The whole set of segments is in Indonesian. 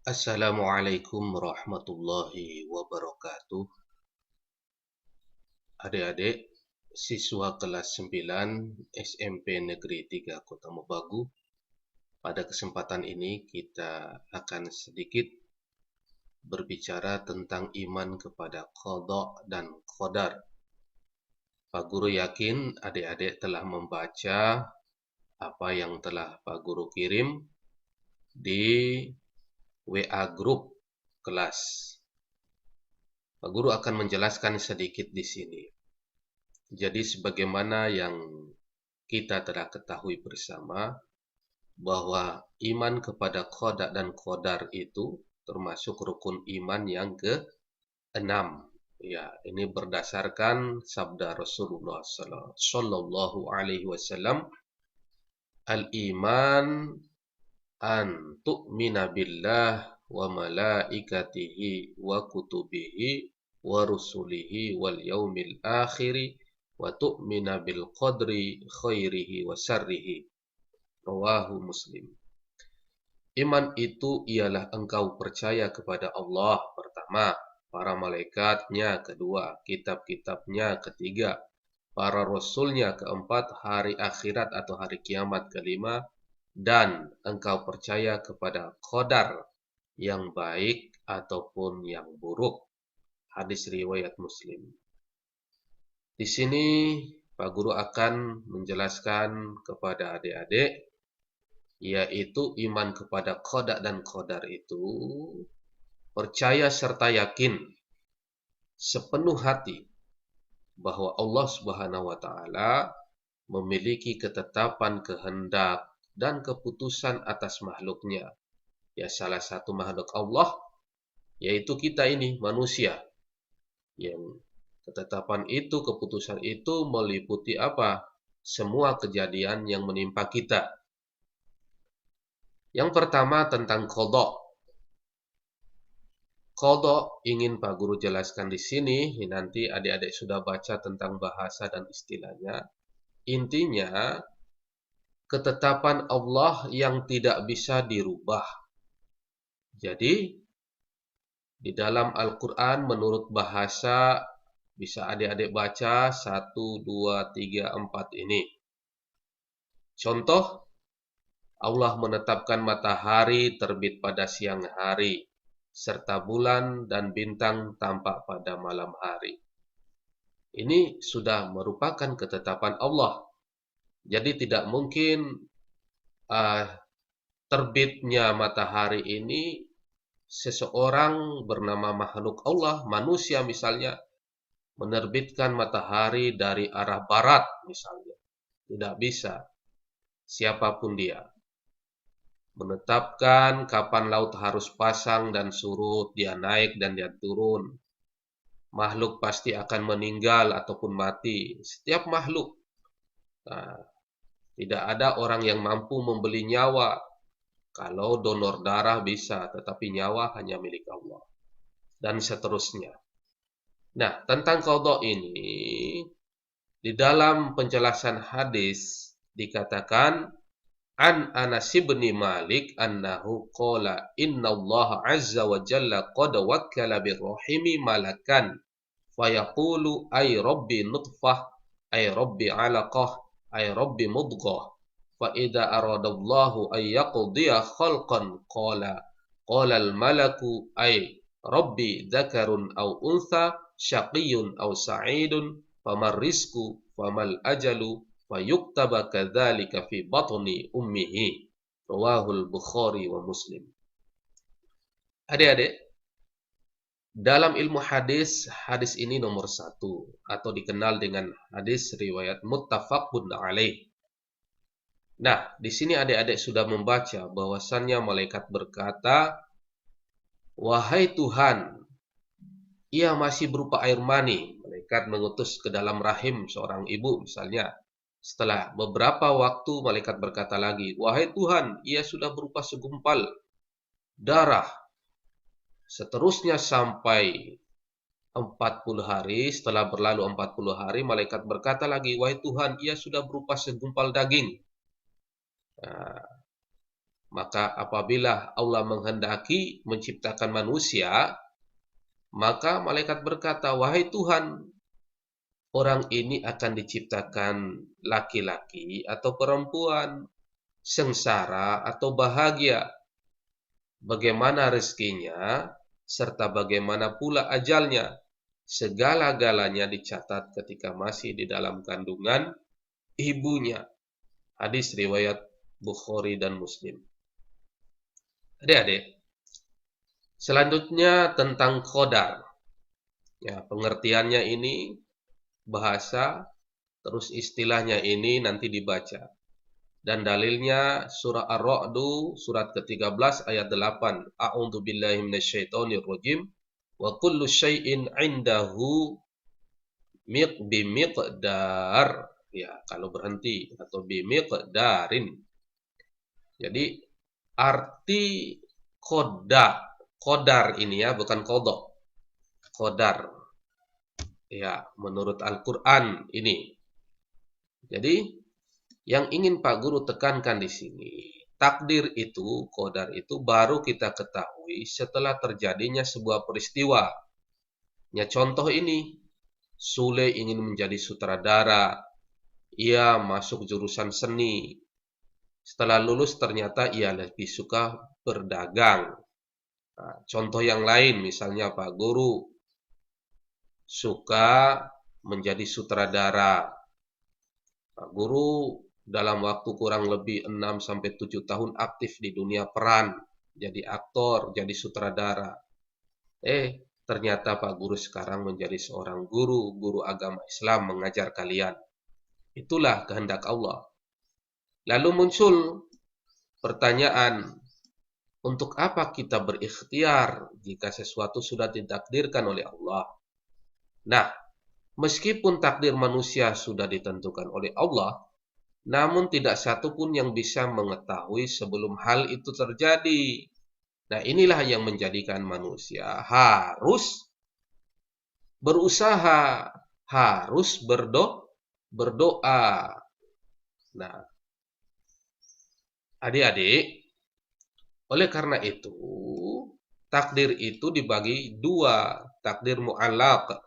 Assalamualaikum warahmatullahi wabarakatuh. Adik-adik, siswa kelas 9 SMP Negeri 3 Kota Mobagu. Pada kesempatan ini kita akan sedikit berbicara tentang iman kepada qada dan qadar. Pak Guru yakin adik-adik telah membaca apa yang telah Pak Guru kirim di WA grup kelas. Pak Guru akan menjelaskan sedikit di sini. Jadi sebagaimana yang kita telah ketahui bersama bahwa iman kepada qada dan qadar itu termasuk rukun iman yang ke-6. Ya, ini berdasarkan sabda Rasulullah sallallahu alaihi wasallam, al-iman an tu'mina billah wa malaikatihi wa kutubihi wa rusulihi wal yaumil akhiri wa tu'mina bil qadri khairihi wa syarrihi. Rawahu Muslim. Iman itu ialah engkau percaya kepada Allah pertama, para malaikatnya kedua, kitab-kitabnya ketiga, para rasulnya keempat, hari akhirat atau hari kiamat kelima, dan engkau percaya kepada qadar yang baik ataupun yang buruk. Hadis riwayat Muslim. Di sini Pak Guru akan menjelaskan kepada adik-adik, yaitu iman kepada qada dan qadar itu percaya serta yakin sepenuh hati bahwa Allah Subhanahu wa taala memiliki ketetapan kehendak dan keputusan atas makhluknya. Ya, salah satu makhluk Allah yaitu kita ini manusia. Yang ketetapan itu, keputusan itu meliputi apa? Semua kejadian yang menimpa kita. Yang pertama tentang qada. Qada ingin Pak Guru jelaskan di sini, nanti adik-adik sudah baca tentang bahasa dan istilahnya. Intinya, ketetapan Allah yang tidak bisa dirubah. Jadi, di dalam Al-Quran menurut bahasa, bisa adik-adik baca 1, 2, 3, 4 ini. Contoh, Allah menetapkan matahari terbit pada siang hari, serta bulan dan bintang tampak pada malam hari. Ini sudah merupakan ketetapan Allah. Jadi tidak mungkin terbitnya matahari ini seseorang bernama makhluk Allah, manusia misalnya, menerbitkan matahari dari arah barat misalnya. Tidak bisa. Siapapun dia. Menetapkan kapan laut harus pasang dan surut, dia naik dan dia turun. Makhluk pasti akan meninggal ataupun mati. Setiap makhluk. Nah, tidak ada orang yang mampu membeli nyawa. Kalau donor darah bisa, tetapi nyawa hanya milik Allah. Dan seterusnya. Nah, tentang qada ini, di dalam penjelasan hadis dikatakan, An Anas bin Malik annahu qala innallaha azza wa jalla qad wakkala birrahimi malakan fayaqulu ay rabbi nutfah ay rabbi alaqah ay rabbi mudghah fa idza aradallahu ay yaqdiya khalqan qala al malaku ay rabbi dzakarun aw untha syaqiyyun aw sa'idun famar rizqu famal ajalu fayuktaba kadzalika fi batni ummihi. Rawahul Bukhari wa Muslim. Adik-adik, dalam ilmu hadis, hadis ini nomor 1 atau dikenal dengan hadis riwayat muttafaqun alaih. Nah, di sini adik-adik sudah membaca bahwasannya malaikat berkata, "Wahai Tuhan, ia masih berupa air mani." Malaikat mengutus ke dalam rahim seorang ibu misalnya. Setelah beberapa waktu malaikat berkata lagi, "Wahai Tuhan, ia sudah berupa segumpal darah." Seterusnya sampai 40 hari, setelah berlalu 40 hari, malaikat berkata lagi, "Wahai Tuhan, ia sudah berupa segumpal daging." Nah, Maka apabila Allah menghendaki menciptakan manusia, maka malaikat berkata, "Wahai Tuhan, orang ini akan diciptakan laki-laki atau perempuan, sengsara atau bahagia, bagaimana rezekinya, serta bagaimana pula ajalnya. Segala-galanya dicatat ketika masih di dalam kandungan ibunya." Hadis riwayat Bukhari dan Muslim. Adik-adik, selanjutnya tentang qadar. Ya, pengertiannya ini bahasa, terus istilahnya ini nanti dibaca. Dan dalilnya surah Ar-Ra'du surat ke-13 ayat 8. A'udzu billahi minasyaitonir rajim. Wa kullu syai'in 'indahu bimiqdar. Ya, kalau berhenti atau bimiqdarin. Jadi arti qadar ini ya, bukan qadha. Qadar. Ya, menurut Al-Qur'an ini. Jadi yang ingin Pak Guru tekankan di sini, takdir itu, qadar itu baru kita ketahui setelah terjadinya sebuah peristiwa. Ya, contoh ini, Sule ingin menjadi sutradara, ia masuk jurusan seni. Setelah lulus ternyata ia lebih suka berdagang. Nah, contoh yang lain, misalnya Pak Guru suka menjadi sutradara. Pak Guru dalam waktu kurang lebih 6-7 tahun aktif di dunia peran, jadi aktor, jadi sutradara. Ternyata Pak Guru sekarang menjadi seorang guru agama Islam mengajar kalian. Itulah kehendak Allah. Lalu muncul pertanyaan, untuk apa kita berikhtiar jika sesuatu sudah ditakdirkan oleh Allah? Nah, meskipun takdir manusia sudah ditentukan oleh Allah, namun tidak satu pun yang bisa mengetahui sebelum hal itu terjadi. Nah, inilah yang menjadikan manusia harus berusaha, harus berdoa. Nah, adik-adik, oleh karena itu, takdir itu dibagi dua, takdir mu'allaq.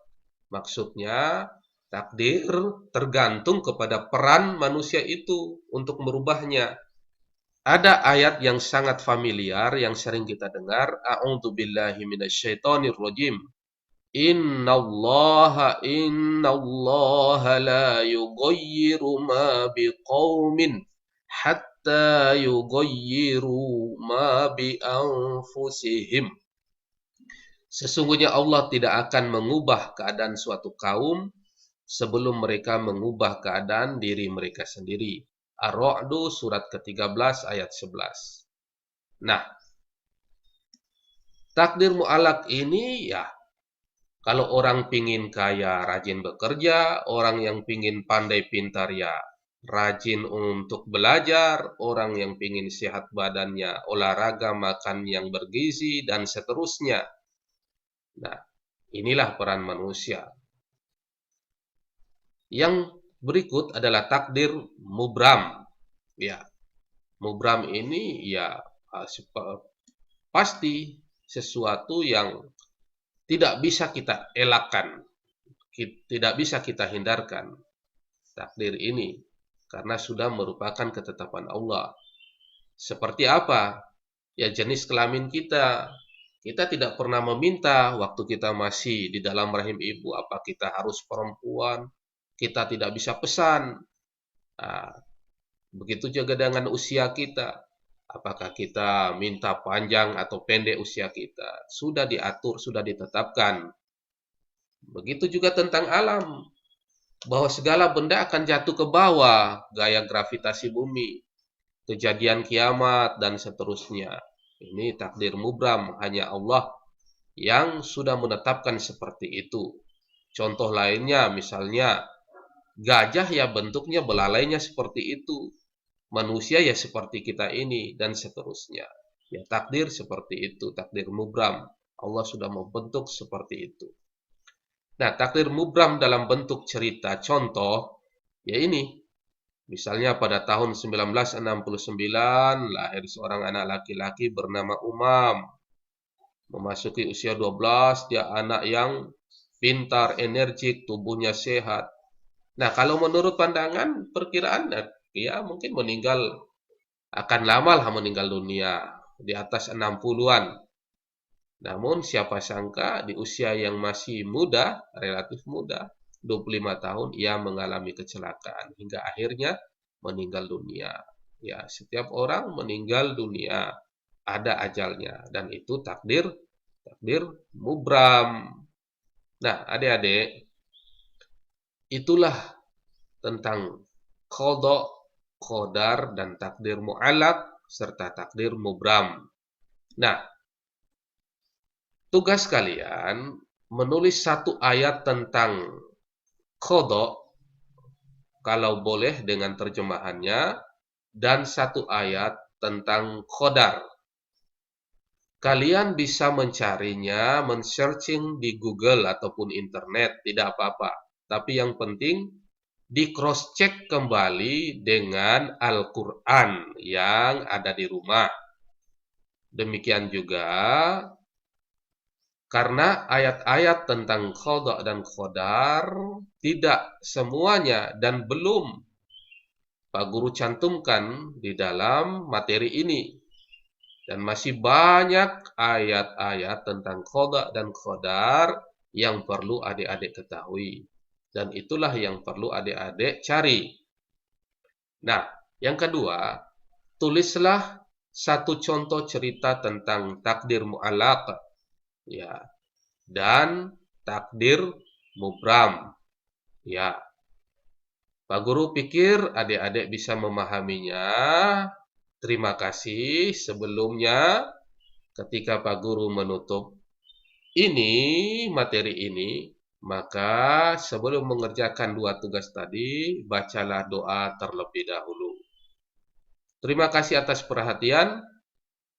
Maksudnya, takdir tergantung kepada peran manusia itu untuk merubahnya. Ada ayat yang sangat familiar yang sering kita dengar, A'udzu billahi minasyaitonir rajim. Innallaha la yughayyiru ma biqaumin hatta yughayyiru ma bi anfusihim. Sesungguhnya Allah tidak akan mengubah keadaan suatu kaum sebelum mereka mengubah keadaan diri mereka sendiri. Ar-Ra'du surat ke-13 ayat 11. Nah, takdir mu'allaq ini ya, kalau orang pingin kaya rajin bekerja, orang yang pingin pandai pintar ya rajin untuk belajar, orang yang pingin sehat badannya olahraga, makan yang bergizi, dan seterusnya. Nah, inilah peran manusia. Yang berikut adalah takdir mubram. Ya, mubram ini ya pasti sesuatu yang tidak bisa kita elakkan, tidak bisa kita hindarkan. Takdir ini karena sudah merupakan ketetapan Allah. Seperti apa? Ya, jenis kelamin kita. Kita tidak pernah meminta waktu kita masih di dalam rahim ibu, apa kita harus perempuan. Kita tidak bisa pesan. Nah, begitu juga dengan usia kita. Apakah kita minta panjang atau pendek usia kita? Sudah diatur, sudah ditetapkan. Begitu juga tentang alam. Bahwa segala benda akan jatuh ke bawah, gaya gravitasi bumi, kejadian kiamat, dan seterusnya. Ini takdir mubram, hanya Allah yang sudah menetapkan seperti itu. Contoh lainnya, misalnya, gajah ya bentuknya belalainya seperti itu. Manusia ya seperti kita ini, dan seterusnya. Ya takdir seperti itu, takdir mubram. Allah sudah membentuk seperti itu. Nah, takdir mubram dalam bentuk cerita, contoh, ya ini. Misalnya pada tahun 1969 lahir seorang anak laki-laki bernama Umam. Memasuki usia 12, dia anak yang pintar, energik, tubuhnya sehat. Nah, kalau menurut pandangan perkiraan, dia mungkin akan lama lah meninggal dunia, di atas 60-an. Namun siapa sangka di usia yang masih muda, relatif muda, 25 tahun, ia mengalami kecelakaan hingga akhirnya meninggal dunia. Ya, setiap orang meninggal dunia ada ajalnya dan itu takdir mubram. Nah, adik-adik, itulah tentang qada, qadar dan takdir mu'allaq serta takdir mubram. Nah, tugas kalian menulis satu ayat tentang qada kalau boleh dengan terjemahannya dan satu ayat tentang qadar. Kalian bisa mencarinya, men-searching di Google ataupun internet, tidak apa-apa. Tapi yang penting di cross-check kembali dengan Al-Quran yang ada di rumah. Demikian juga karena ayat-ayat tentang qada dan qadar tidak semuanya dan belum Pak Guru cantumkan di dalam materi ini. Dan masih banyak ayat-ayat tentang qada dan qadar yang perlu adik-adik ketahui. Dan itulah yang perlu adik-adik cari. Nah, yang kedua, tulislah satu contoh cerita tentang takdir mu'allaq, ya, dan takdir mubram. Ya, Pak Guru pikir adik-adik bisa memahaminya. Terima kasih sebelumnya ketika Pak Guru menutup materi ini, maka sebelum mengerjakan dua tugas tadi, bacalah doa terlebih dahulu. Terima kasih atas perhatian.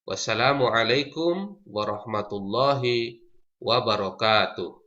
Wassalamualaikum warahmatullahi wabarakatuh.